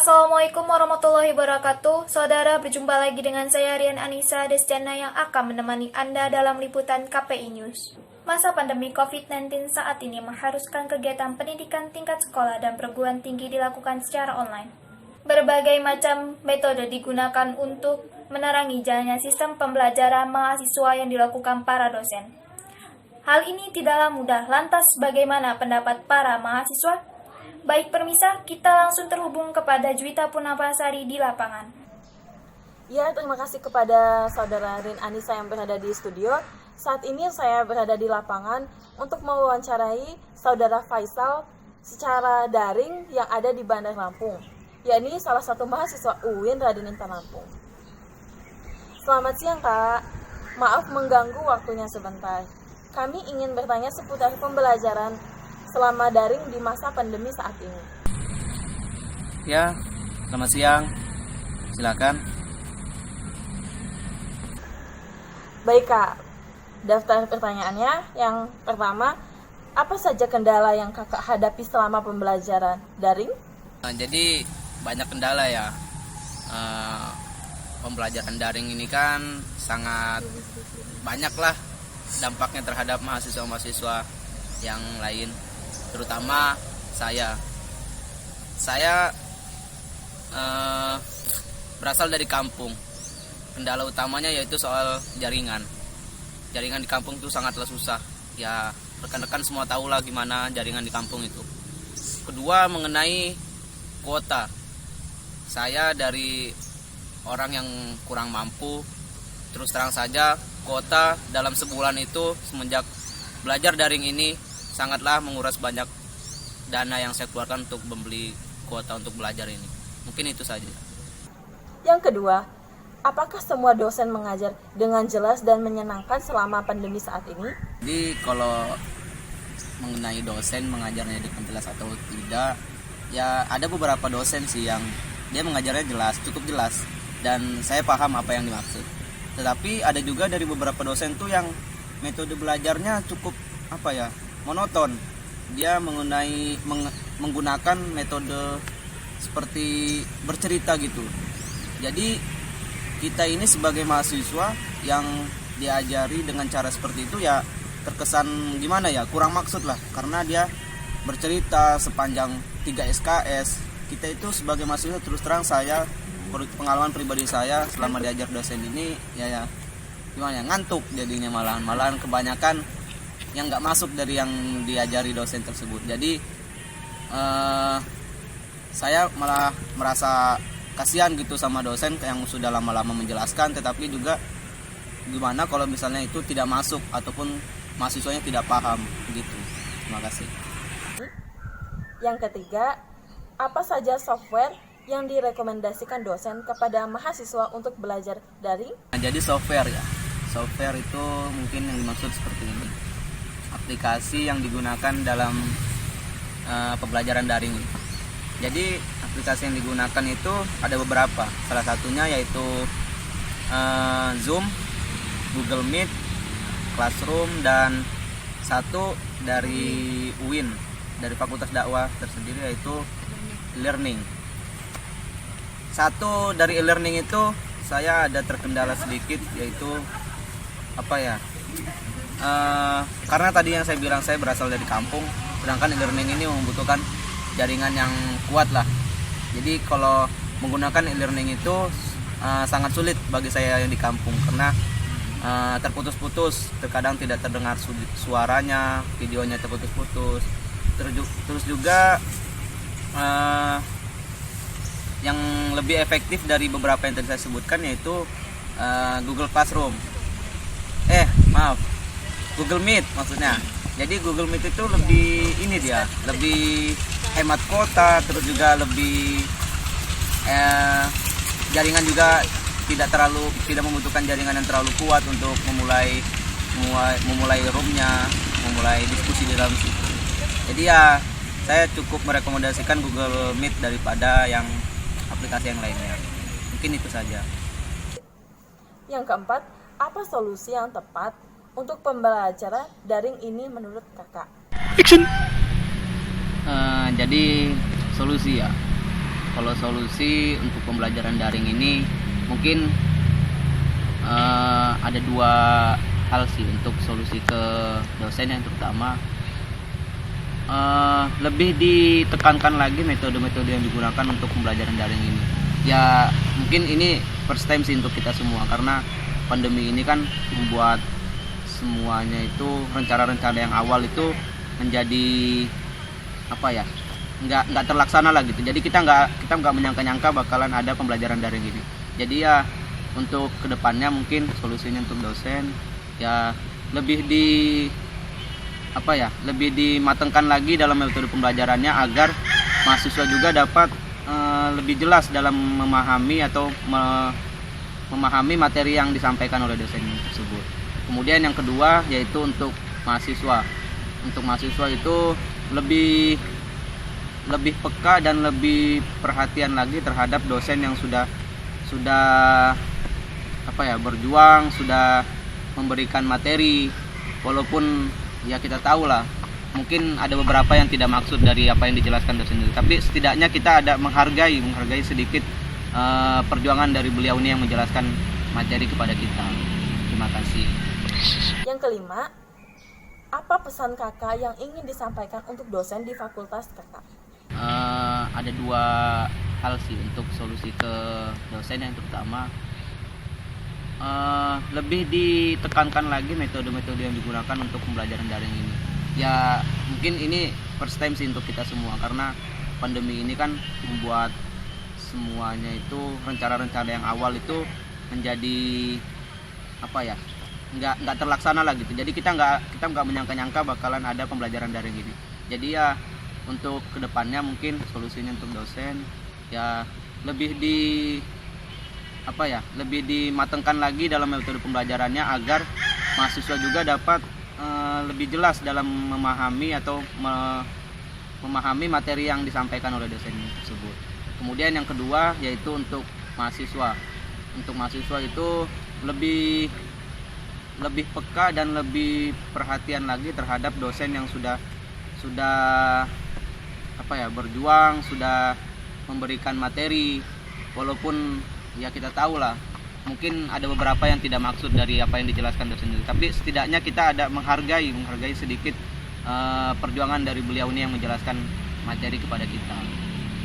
Assalamualaikum warahmatullahi wabarakatuh. Saudara, berjumpa lagi dengan saya Rian Anissa Desjana yang akan menemani Anda dalam liputan KPI News. Masa pandemi COVID-19 saat ini mengharuskan kegiatan pendidikan tingkat sekolah dan perguruan tinggi dilakukan secara online. Berbagai macam metode digunakan untuk menerangi jalannya sistem pembelajaran mahasiswa yang dilakukan para dosen. Hal ini tidaklah mudah, lantas bagaimana pendapat para mahasiswa? Baik permisa, kita langsung terhubung kepada Juwita Purnapasari di lapangan. Ya, terima kasih kepada saudara Rin Anissa yang berada di studio. Saat ini saya berada di lapangan untuk mewawancarai saudara Faisal secara daring yang ada di Bandar Lampung, yakni salah satu mahasiswa UIN Radiningrat Lampung. Selamat siang, Kak. Maaf mengganggu waktunya sebentar. Kami ingin bertanya seputar pembelajaran selama daring di masa pandemi saat ini. Ya, selamat siang. Silakan. Baik, Kak. Daftar pertanyaannya. Yang pertama, apa saja kendala yang Kakak hadapi selama pembelajaran daring? Jadi banyak kendala ya. Pembelajaran daring ini kan sangat banyak lah dampaknya terhadap mahasiswa-mahasiswa yang lain. Terutama saya berasal dari kampung. Kendala utamanya yaitu soal jaringan di kampung itu sangatlah susah ya, rekan-rekan semua tahu lah gimana jaringan di kampung itu. Kedua, mengenai kuota, saya dari orang yang kurang mampu, terus terang saja kuota dalam sebulan itu semenjak belajar daring ini sangatlah menguras banyak dana yang saya keluarkan untuk membeli kuota untuk belajar ini. Mungkin itu saja. Yang kedua, apakah semua dosen mengajar dengan jelas dan menyenangkan selama pandemi saat ini? Jadi kalau mengenai dosen mengajarnya dengan jelas atau tidak, ya ada beberapa dosen sih yang dia mengajarnya jelas, cukup jelas, dan saya paham apa yang dimaksud. Tetapi ada juga dari beberapa dosen tuh yang metode belajarnya cukup monoton. Dia menggunakan metode seperti bercerita gitu. Jadi kita ini sebagai mahasiswa yang diajari dengan cara seperti itu ya terkesan gimana ya, kurang maksud lah, karena dia bercerita sepanjang 3 SKS. Kita itu sebagai mahasiswa, terus terang saya, pengalaman pribadi saya selama diajar dosen ini ya gimana, ngantuk jadinya, malahan kebanyakan yang nggak masuk dari yang diajari dosen tersebut. Jadi saya malah merasa kasihan gitu sama dosen yang sudah lama-lama menjelaskan, tetapi juga gimana kalau misalnya itu tidak masuk ataupun mahasiswanya tidak paham gitu. Terima kasih. Yang ketiga, apa saja software yang direkomendasikan dosen kepada mahasiswa untuk belajar daring? Nah, jadi software itu mungkin yang dimaksud seperti ini. Aplikasi yang digunakan dalam pembelajaran daring. Jadi aplikasi yang digunakan itu ada beberapa. Salah satunya yaitu Zoom, Google Meet, Classroom, dan satu dari UIN, dari Fakultas Dakwah tersendiri, yaitu e-learning. Satu dari e-learning itu saya ada terkendala sedikit, yaitu karena tadi yang saya bilang saya berasal dari kampung, sedangkan e-learning ini membutuhkan jaringan yang kuat lah. Jadi kalau menggunakan e-learning itu sangat sulit bagi saya yang di kampung, karena terputus-putus, terkadang tidak terdengar suaranya, videonya terputus-putus. Terus juga yang lebih efektif dari beberapa yang tadi saya sebutkan yaitu Google Classroom. Google Meet maksudnya. Jadi Google Meet itu lebih hemat kuota, terus juga lebih jaringan juga tidak membutuhkan jaringan yang terlalu kuat untuk memulai roomnya, memulai diskusi di dalam situ. Jadi ya saya cukup merekomendasikan Google Meet daripada yang aplikasi yang lainnya. Mungkin itu saja. Yang keempat, apa solusi yang tepat untuk pembelajaran daring ini menurut Kakak? Jadi solusi ya. Kalau solusi untuk pembelajaran daring ini mungkin ada dua hal sih untuk solusi ke dosen. Yang terutama lebih ditekankan lagi metode-metode yang digunakan untuk pembelajaran daring ini. Ya mungkin ini first time sih untuk kita semua, karena pandemi ini kan membuat semuanya itu rencana-rencana yang awal itu menjadi nggak terlaksana lah gitu. Jadi kita nggak menyangka-nyangka bakalan ada pembelajaran daring ini. Jadi ya untuk kedepannya mungkin solusinya untuk dosen ya lebih dimatangkan lagi dalam metode pembelajarannya, agar mahasiswa juga dapat lebih jelas dalam memahami materi yang disampaikan oleh dosen tersebut. Kemudian yang kedua yaitu untuk mahasiswa. Untuk mahasiswa itu lebih peka dan lebih perhatian lagi terhadap dosen yang sudah berjuang, sudah memberikan materi. Walaupun ya kita tahu lah, mungkin ada beberapa yang tidak maksud dari apa yang dijelaskan dosen itu, tapi setidaknya kita ada menghargai sedikit perjuangan dari beliau ini yang menjelaskan materi kepada kita. Terima kasih. Yang kelima, apa pesan kakak yang ingin disampaikan untuk dosen di fakultas kakak? Ada dua hal sih untuk solusi ke dosen. Yang terutama lebih ditekankan lagi metode-metode yang digunakan untuk pembelajaran daring ini. Ya mungkin ini first time sih untuk kita semua, karena pandemi ini kan membuat semuanya itu rencana-rencana yang awal itu menjadi nggak terlaksana lah gitu. Jadi kita nggak menyangka-nyangka bakalan ada pembelajaran daring ini. Jadi ya untuk kedepannya mungkin solusinya untuk dosen ya lebih dimatangkan lagi dalam metode pembelajarannya, agar mahasiswa juga dapat lebih jelas dalam memahami materi yang disampaikan oleh dosen tersebut. Kemudian yang kedua yaitu untuk mahasiswa. Untuk mahasiswa itu lebih peka dan lebih perhatian lagi terhadap dosen yang sudah berjuang, sudah memberikan materi. Walaupun ya kita tahu lah, mungkin ada beberapa yang tidak maksud dari apa yang dijelaskan dosen itu, tapi setidaknya kita ada menghargai sedikit perjuangan dari beliau ini yang menjelaskan materi kepada kita.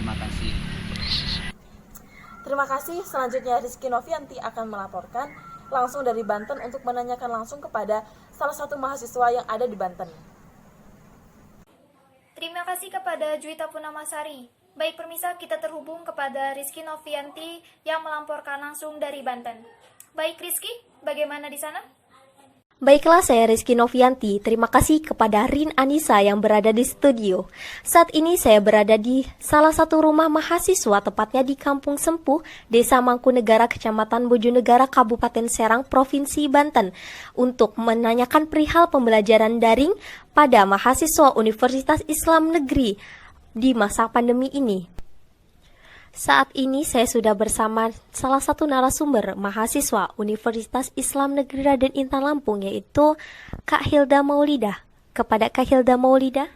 Terima kasih. Terima kasih. Selanjutnya Rizky Novianti akan melaporkan langsung dari Banten untuk menanyakan langsung kepada salah satu mahasiswa yang ada di Banten. Terima kasih kepada Juwita Punamasari. Baik pemirsa, kita terhubung kepada Rizky Novianti yang melamporkan langsung dari Banten. Baik Rizky, bagaimana di sana? Baiklah, saya Rizky Novianti. Terima kasih kepada Rin Anissa yang berada di studio. Saat ini saya berada di salah satu rumah mahasiswa, tepatnya di Kampung Sempuh, Desa Mangkunegara, Kecamatan Bojonegara, Kabupaten Serang, Provinsi Banten, untuk menanyakan perihal pembelajaran daring pada mahasiswa Universitas Islam Negeri di masa pandemi ini. Saat ini saya sudah bersama salah satu narasumber mahasiswa Universitas Islam Negeri Raden Intan Lampung, yaitu Kak Hilda Maulida. Kepada Kak Hilda Maulida.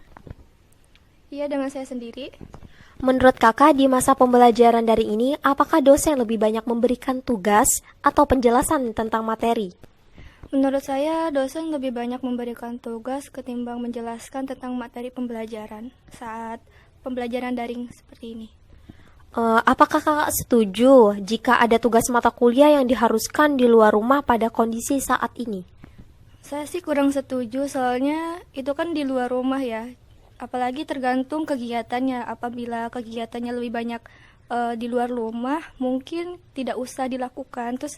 Iya, dengan saya sendiri. Menurut kakak, di masa pembelajaran daring ini, apakah dosen lebih banyak memberikan tugas atau penjelasan tentang materi? Menurut saya, dosen lebih banyak memberikan tugas ketimbang menjelaskan tentang materi pembelajaran saat pembelajaran daring seperti ini. Apakah kakak setuju jika ada tugas mata kuliah yang diharuskan di luar rumah pada kondisi saat ini? Saya sih kurang setuju, soalnya itu kan di luar rumah ya. Apalagi tergantung kegiatannya. Apabila kegiatannya lebih banyak di luar rumah, mungkin tidak usah dilakukan. Terus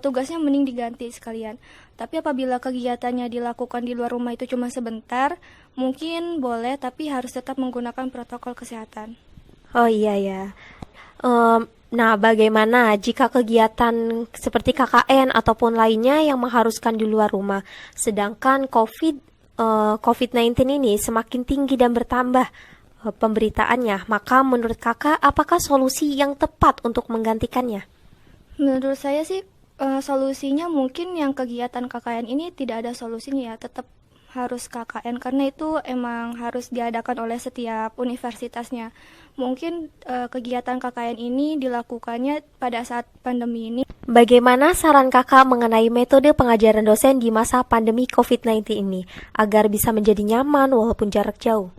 tugasnya mending diganti sekalian. Tapi apabila kegiatannya dilakukan di luar rumah itu cuma sebentar, mungkin boleh, tapi harus tetap menggunakan protokol kesehatan. Oh iya ya. Nah, bagaimana jika kegiatan seperti KKN ataupun lainnya yang mengharuskan di luar rumah, sedangkan COVID-19 ini semakin tinggi dan bertambah pemberitaannya, maka menurut kakak apakah solusi yang tepat untuk menggantikannya? Menurut saya sih solusinya mungkin yang kegiatan KKN ini tidak ada solusinya ya, tetap harus KKN karena itu emang harus diadakan oleh setiap universitasnya. Mungkin kegiatan KKN ini dilakukannya pada saat pandemi ini. Bagaimana saran kakak mengenai metode pengajaran dosen di masa pandemi COVID-19 ini agar bisa menjadi nyaman walaupun jarak jauh?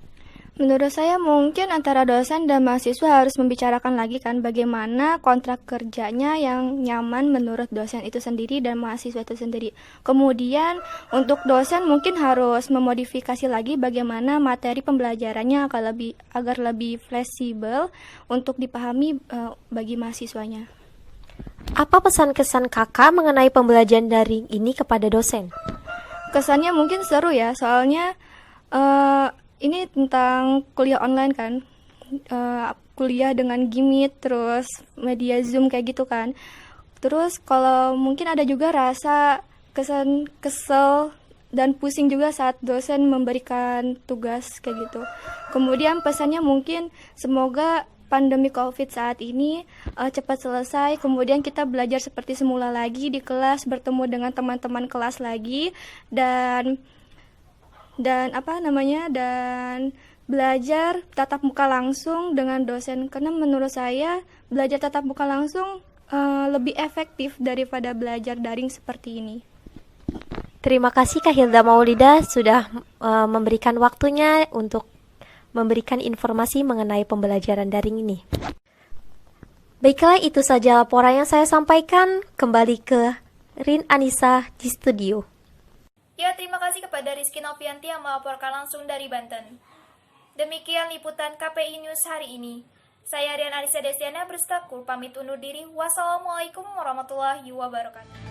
Menurut saya mungkin antara dosen dan mahasiswa harus membicarakan lagi kan bagaimana kontrak kerjanya yang nyaman menurut dosen itu sendiri dan mahasiswa itu sendiri. Kemudian untuk dosen mungkin harus memodifikasi lagi bagaimana materi pembelajarannya agar lebih fleksibel untuk dipahami bagi mahasiswanya. Apa pesan-kesan kakak mengenai pembelajaran daring ini kepada dosen? Kesannya mungkin seru ya, soalnya ini tentang kuliah online kan, kuliah dengan Gmeet, terus media Zoom kayak gitu kan. Terus kalau mungkin ada juga rasa kesel dan pusing juga saat dosen memberikan tugas kayak gitu. Kemudian pesannya mungkin semoga pandemi COVID saat ini cepat selesai, kemudian kita belajar seperti semula lagi di kelas, bertemu dengan teman-teman kelas lagi, dan belajar tatap muka langsung dengan dosen, karena menurut saya belajar tatap muka langsung lebih efektif daripada belajar daring seperti ini. Terima kasih Kak Hilda Maulida sudah memberikan waktunya untuk memberikan informasi mengenai pembelajaran daring ini. Baiklah, itu saja laporan yang saya sampaikan. Kembali ke Rin Anissa di studio. Ya, terima kasih kepada Rizky Novianti yang melaporkan langsung dari Banten. Demikian liputan KPI News hari ini. Saya Rian Anissa Destiana berstakur pamit undur diri. Wassalamualaikum warahmatullahi wabarakatuh.